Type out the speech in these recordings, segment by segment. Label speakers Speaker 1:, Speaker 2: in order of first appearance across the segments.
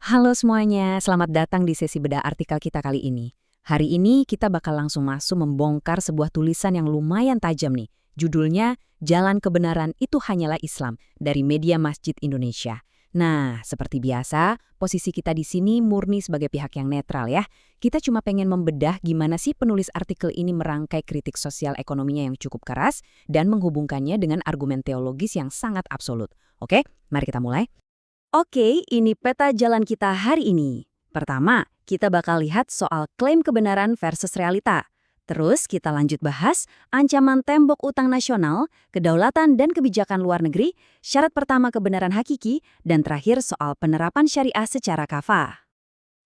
Speaker 1: Halo semuanya, selamat datang di sesi bedah artikel kita kali ini. Hari ini kita bakal langsung masuk membongkar sebuah tulisan yang lumayan tajam nih. Judulnya, Jalan Kebenaran Itu Hanyalah Islam, dari Media Masjid Indonesia. Nah, seperti biasa, posisi kita di sini murni sebagai pihak yang netral ya. Kita cuma pengen membedah gimana sih penulis artikel ini merangkai kritik sosial ekonominya yang cukup keras dan menghubungkannya dengan argumen teologis yang sangat absolut. Oke, mari kita mulai. Oke, ini peta jalan kita hari ini. Pertama, kita bakal lihat soal klaim kebenaran versus realita. Terus kita lanjut bahas ancaman tembok utang nasional, kedaulatan dan kebijakan luar negeri, syarat pertama kebenaran hakiki, dan terakhir soal penerapan syariah secara kafah.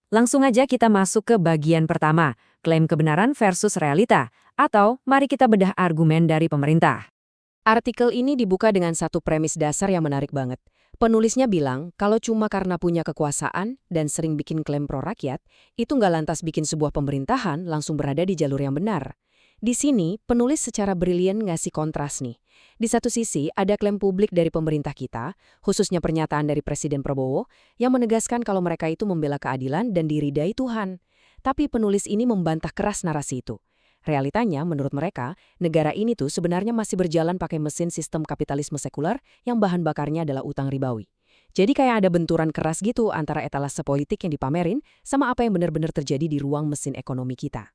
Speaker 1: Langsung aja kita masuk ke bagian pertama, klaim kebenaran versus realita, atau mari kita bedah argumen dari pemerintah. Artikel ini dibuka dengan satu premis dasar yang menarik banget. Penulisnya bilang kalau cuma karena punya kekuasaan dan sering bikin klaim pro-rakyat, itu nggak lantas bikin sebuah pemerintahan langsung berada di jalur yang benar. Di sini, penulis secara brilian ngasih kontras nih. Di satu sisi, ada klaim publik dari pemerintah kita, khususnya pernyataan dari Presiden Prabowo, yang menegaskan kalau mereka itu membela keadilan dan diridai Tuhan. Tapi penulis ini membantah keras narasi itu. Realitanya, menurut mereka, negara ini tuh sebenarnya masih berjalan pakai mesin sistem kapitalisme sekuler yang bahan bakarnya adalah utang ribawi. Jadi kayak ada benturan keras gitu antara etalase politik yang dipamerin sama apa yang benar-benar terjadi di ruang mesin ekonomi kita.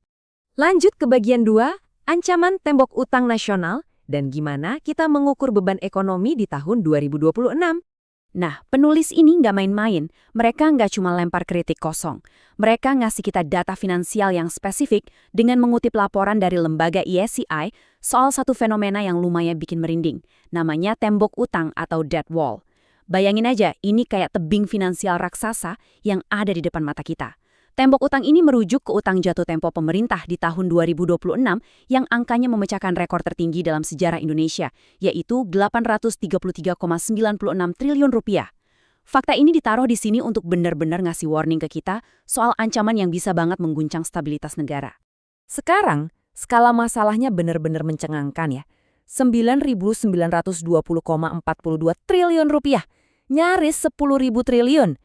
Speaker 1: Lanjut ke bagian 2, ancaman tembok utang nasional dan gimana kita mengukur beban ekonomi di tahun 2026. Nah, penulis ini nggak main-main. Mereka nggak cuma lempar kritik kosong. Mereka ngasih kita data finansial yang spesifik dengan mengutip laporan dari lembaga ISCI soal satu fenomena yang lumayan bikin merinding. Namanya tembok utang atau debt wall. Bayangin aja, ini kayak tebing finansial raksasa yang ada di depan mata kita. Tembok utang ini merujuk ke utang jatuh tempo pemerintah di tahun 2026 yang angkanya memecahkan rekor tertinggi dalam sejarah Indonesia, yaitu 833,96 triliun rupiah. Fakta ini ditaruh di sini untuk benar-benar ngasih warning ke kita soal ancaman yang bisa banget mengguncang stabilitas negara. Sekarang, skala masalahnya benar-benar mencengangkan ya. 9.920,42 triliun rupiah, nyaris 10.000 triliun.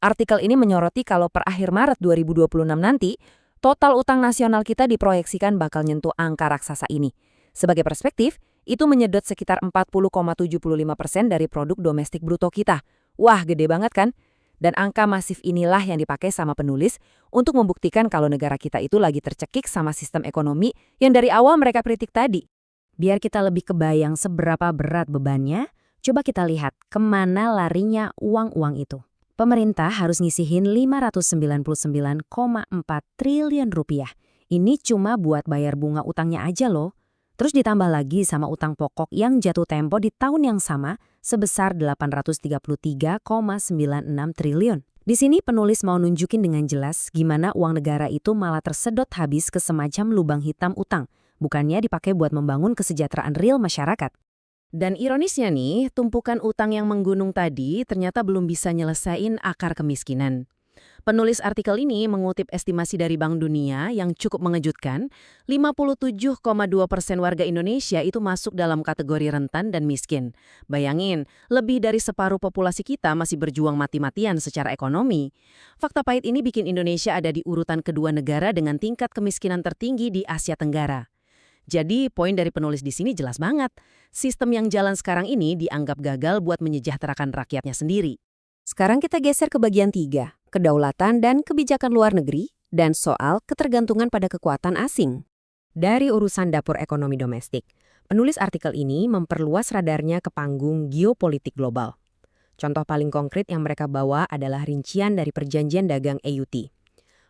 Speaker 1: Artikel ini menyoroti kalau per akhir Maret 2026 nanti, total utang nasional kita diproyeksikan bakal nyentuh angka raksasa ini. Sebagai perspektif, itu menyedot sekitar 40,75% dari produk domestik bruto kita. Wah, gede banget kan? Dan angka masif inilah yang dipakai sama penulis untuk membuktikan kalau negara kita itu lagi tercekik sama sistem ekonomi yang dari awal mereka kritik tadi. Biar kita lebih kebayang seberapa berat bebannya, coba kita lihat kemana larinya uang-uang itu. Pemerintah harus ngisihin 599,4 triliun rupiah. Ini cuma buat bayar bunga utangnya aja loh. Terus ditambah lagi sama utang pokok yang jatuh tempo di tahun yang sama sebesar 833,96 triliun. Di sini penulis mau nunjukin dengan jelas gimana uang negara itu malah tersedot habis ke semacam lubang hitam utang, bukannya dipakai buat membangun kesejahteraan real masyarakat. Dan ironisnya nih, tumpukan utang yang menggunung tadi ternyata belum bisa nyelesain akar kemiskinan. Penulis artikel ini mengutip estimasi dari Bank Dunia yang cukup mengejutkan, 57,2% warga Indonesia itu masuk dalam kategori rentan dan miskin. Bayangin, lebih dari separuh populasi kita masih berjuang mati-matian secara ekonomi. Fakta pahit ini bikin Indonesia ada di urutan kedua negara dengan tingkat kemiskinan tertinggi di Asia Tenggara. Jadi, poin dari penulis di sini jelas banget. Sistem yang jalan sekarang ini dianggap gagal buat menyejahterakan rakyatnya sendiri. Sekarang kita geser ke bagian 3, kedaulatan dan kebijakan luar negeri, dan soal ketergantungan pada kekuatan asing. Dari urusan dapur ekonomi domestik, penulis artikel ini memperluas radarnya ke panggung geopolitik global. Contoh paling konkret yang mereka bawa adalah rincian dari perjanjian dagang AUT.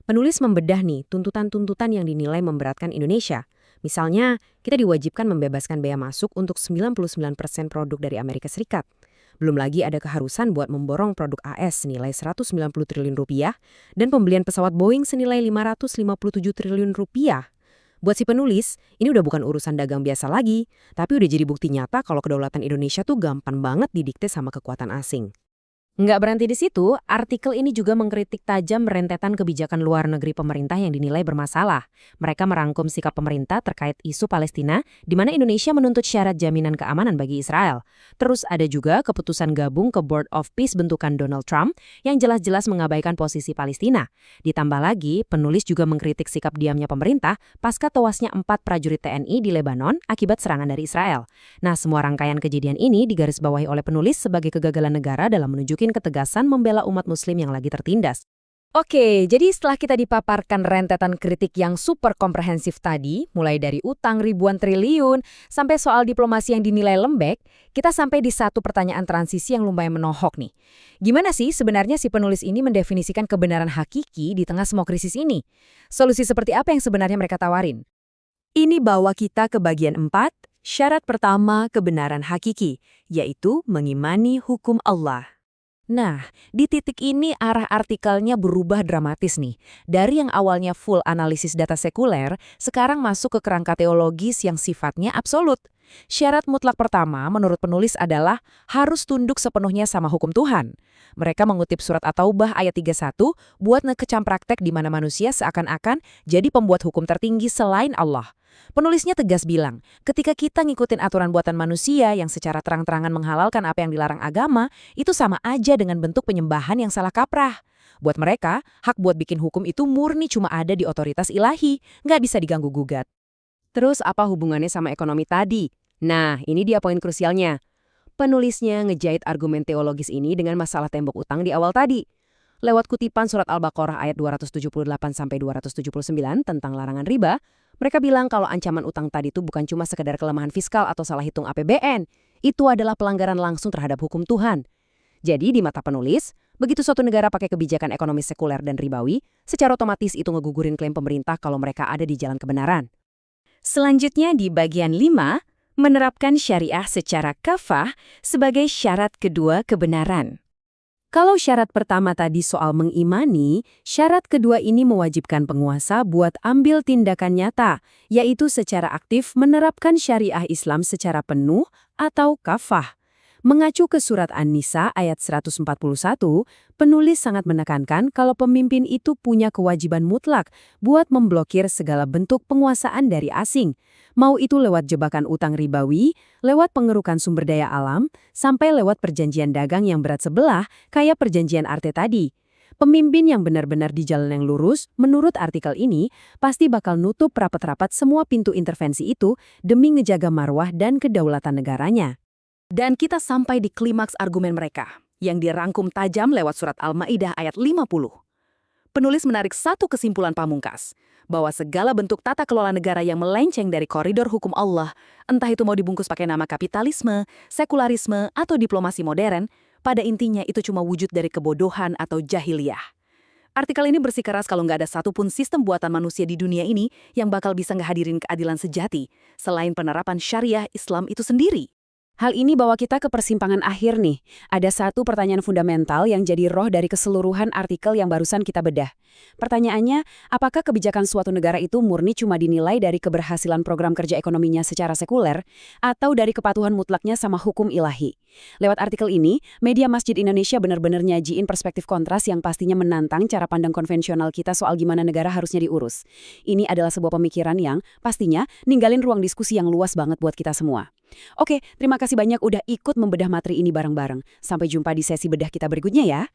Speaker 1: Penulis membedah nih tuntutan-tuntutan yang dinilai memberatkan Indonesia. Misalnya, kita diwajibkan membebaskan bea masuk untuk 99% produk dari Amerika Serikat. Belum lagi ada keharusan buat memborong produk AS senilai 190 triliun rupiah dan pembelian pesawat Boeing senilai 557 triliun rupiah. Buat si penulis, ini udah bukan urusan dagang biasa lagi, tapi udah jadi bukti nyata kalau kedaulatan Indonesia tuh gampang banget didikte sama kekuatan asing. Nggak berhenti di situ, artikel ini juga mengkritik tajam rentetan kebijakan luar negeri pemerintah yang dinilai bermasalah. Mereka merangkum sikap pemerintah terkait isu Palestina, di mana Indonesia menuntut syarat jaminan keamanan bagi Israel. Terus ada juga keputusan gabung ke Board of Peace bentukan Donald Trump yang jelas-jelas mengabaikan posisi Palestina. Ditambah lagi, penulis juga mengkritik sikap diamnya pemerintah pasca tewasnya 4 prajurit TNI di Lebanon akibat serangan dari Israel. Nah, semua rangkaian kejadian ini digarisbawahi oleh penulis sebagai kegagalan negara dalam menunjukkan ketegasan membela umat muslim yang lagi tertindas. Oke, jadi setelah kita dipaparkan rentetan kritik yang super komprehensif tadi, mulai dari utang ribuan triliun sampai soal diplomasi yang dinilai lembek, kita sampai di satu pertanyaan transisi yang lumayan menohok nih. Gimana sih sebenarnya si penulis ini mendefinisikan kebenaran hakiki di tengah semua krisis ini? Solusi seperti apa yang sebenarnya mereka tawarin? Ini bawa kita ke bagian 4, syarat pertama kebenaran hakiki, yaitu mengimani hukum Allah. Nah, di titik ini arah artikelnya berubah dramatis nih. Dari yang awalnya full analisis data sekuler, sekarang masuk ke kerangka teologis yang sifatnya absolut. Syarat mutlak pertama menurut penulis adalah harus tunduk sepenuhnya sama hukum Tuhan. Mereka mengutip surat At-Taubah ayat 31 buat ngekecam praktek di mana manusia seakan-akan jadi pembuat hukum tertinggi selain Allah. Penulisnya tegas bilang, ketika kita ngikutin aturan buatan manusia yang secara terang-terangan menghalalkan apa yang dilarang agama, itu sama aja dengan bentuk penyembahan yang salah kaprah. Buat mereka, hak buat bikin hukum itu murni cuma ada di otoritas ilahi, nggak bisa diganggu-gugat. Terus apa hubungannya sama ekonomi tadi? Nah, ini dia poin krusialnya. Penulisnya ngejahit argumen teologis ini dengan masalah tembok utang di awal tadi. Lewat kutipan surat Al-Baqarah ayat 278-279 tentang larangan riba, mereka bilang kalau ancaman utang tadi itu bukan cuma sekedar kelemahan fiskal atau salah hitung APBN, itu adalah pelanggaran langsung terhadap hukum Tuhan. Jadi di mata penulis, begitu suatu negara pakai kebijakan ekonomi sekuler dan ribawi, secara otomatis itu ngegugurin klaim pemerintah kalau mereka ada di jalan kebenaran. Selanjutnya di bagian 5, menerapkan syariah secara kafah sebagai syarat kedua kebenaran. Kalau syarat pertama tadi soal mengimani, syarat kedua ini mewajibkan penguasa buat ambil tindakan nyata, yaitu secara aktif menerapkan syariah Islam secara penuh atau kafah. Mengacu ke surat An-Nisa ayat 141, penulis sangat menekankan kalau pemimpin itu punya kewajiban mutlak buat memblokir segala bentuk penguasaan dari asing. Mau itu lewat jebakan utang ribawi, lewat pengerukan sumber daya alam, sampai lewat perjanjian dagang yang berat sebelah, kayak perjanjian Arte tadi. Pemimpin yang benar-benar di jalan yang lurus, menurut artikel ini, pasti bakal nutup rapat-rapat semua pintu intervensi itu demi ngejaga marwah dan kedaulatan negaranya. Dan kita sampai di klimaks argumen mereka, yang dirangkum tajam lewat surat Al-Ma'idah ayat 50. Penulis menarik satu kesimpulan pamungkas, bahwa segala bentuk tata kelola negara yang melenceng dari koridor hukum Allah, entah itu mau dibungkus pakai nama kapitalisme, sekularisme, atau diplomasi modern, pada intinya itu cuma wujud dari kebodohan atau jahiliyah. Artikel ini bersikeras kalau nggak ada satupun sistem buatan manusia di dunia ini yang bakal bisa ngehadirin keadilan sejati, selain penerapan syariah Islam itu sendiri. Hal ini bawa kita ke persimpangan akhir nih. Ada satu pertanyaan fundamental yang jadi roh dari keseluruhan artikel yang barusan kita bedah. Pertanyaannya, apakah kebijakan suatu negara itu murni cuma dinilai dari keberhasilan program kerja ekonominya secara sekuler, atau dari kepatuhan mutlaknya sama hukum ilahi? Lewat artikel ini, media Masjid Indonesia benar-benar nyajiin perspektif kontras yang pastinya menantang cara pandang konvensional kita soal gimana negara harusnya diurus. Ini adalah sebuah pemikiran yang pastinya ninggalin ruang diskusi yang luas banget buat kita semua. Oke, terima kasih banyak udah ikut membedah materi ini bareng-bareng. Sampai jumpa di sesi bedah kita berikutnya ya.